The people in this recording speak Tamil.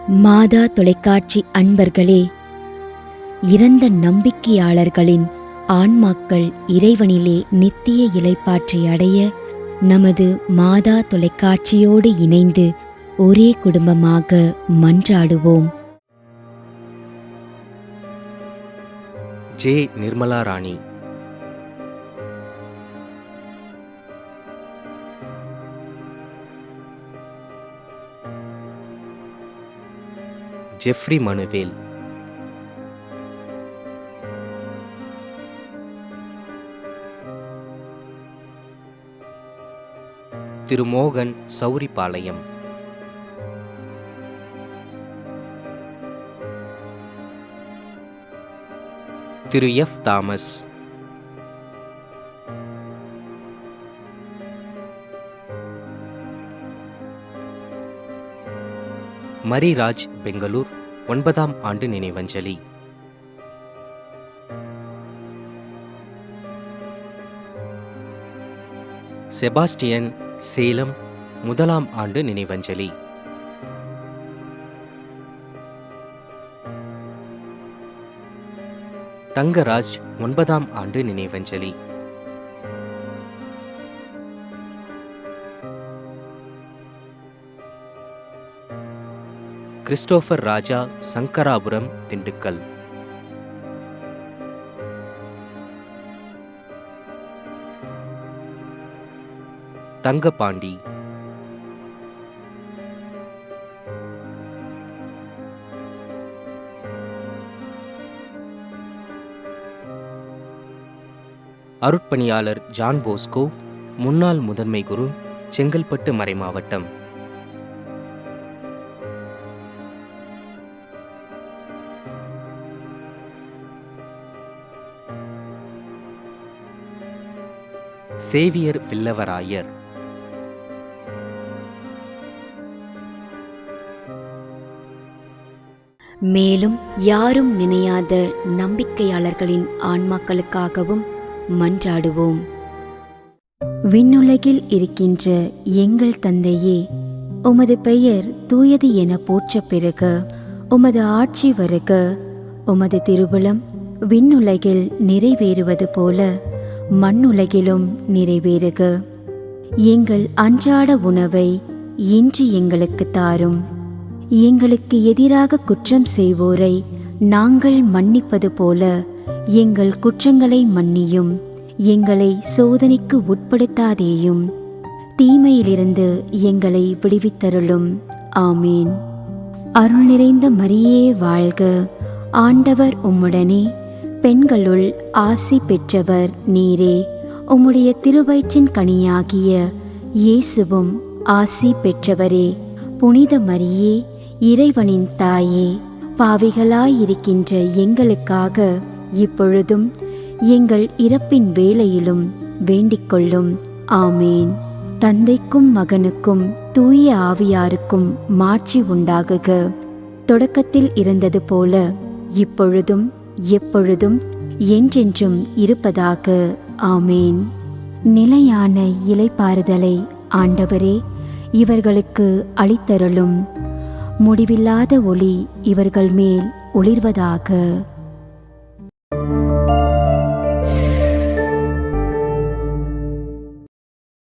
மாதா தொலைக்காட்சி அன்பர்களே, இறந்த நம்பிக்கையாளர்களின் ஆன்மாக்கள் இறைவனிலே நித்திய இளைப்பாற்றி அடைய நமது மாதா தொலைக்காட்சியோடு இணைந்து ஒரே குடும்பமாக மன்றாடுவோம். ஜே. நிர்மலா ராணி, ஜெஃப்ரி மனுவேல், திரு மோகன் சௌரிபாளையம், திரு எஃப். தாமஸ், மரிராஜ், பெங்களூர், 9ஆம் ஆண்டு நினைவஞ்சலி. செபாஸ்டியன், சேலம், 1ஆம் ஆண்டு நினைவஞ்சலி. தங்கராஜ், 9ஆம் ஆண்டு நினைவஞ்சலி. கிறிஸ்டோபர் ராஜா, சங்கராபுரம், திண்டுக்கல். தங்கபாண்டி, அருட்பணியாளர் ஜான் போஸ்கோ, முன்னாள் முதன்மை குரு, செங்கல்பட்டு மறைமாவட்டம். சேவியர் வில்லவராயர், மேலும் யாரும் நினையாத நம்பிக்கையாளர்களின் ஆன்மாக்களுக்காகவும் மன்றாடுவோம். விண்ணுலகில் இருக்கின்ற எங்கள் தந்தையே, உமது பெயர் தூயது என போற்றப் பெறுக. உமது ஆட்சி வருக. உமது திருவுளம் விண்ணுலகில் நிறைவேறுவது போல மண்ணுலகிலும் நிறைவேறுக. எங்கள் அன்றாட உணவை இன்று எங்களுக்கு தாரும். எங்களுக்கு எதிராக குற்றம் செய்வோரை நாங்கள் மன்னிப்பது போல எங்கள் குற்றங்களை மன்னியும். எங்களை சோதனைக்கு உட்படுத்தாதேயும், தீமையிலிருந்து எங்களை விடுவித்தருளும். ஆமீன். அருள் நிறைந்த மரியே வாழ்க, ஆண்டவர் உம்முடனே, பெண்களுள் ஆசி பெற்றவர் நீரே. உம்முடைய திருவயிற்றின் கனியாகிய இயேசுவும் ஆசி பெற்றவரே. புனித மரியே, இறைவனின் தாயே, பாவிகளாயிருக்கின்ற எங்களுக்காக இப்பொழுதும் எங்கள் இறப்பின் வேளையிலும் வேண்டிக் கொள்ளும். ஆமேன். தந்தைக்கும் மகனுக்கும் தூய ஆவியாருக்கும் மாட்சி உண்டாகுக. தொடக்கத்தில் இருந்தது போல இப்பொழுதும் எப்பொழுதும் என்றென்றும் இருப்பதாக. ஆமேன். நிலையான இளைப்பாறுதலை ஆண்டவரே இவர்களுக்கு அளித்தருளும். முடிவில்லாத ஒளி இவர்கள் மேல் ஒளிர்வதாக.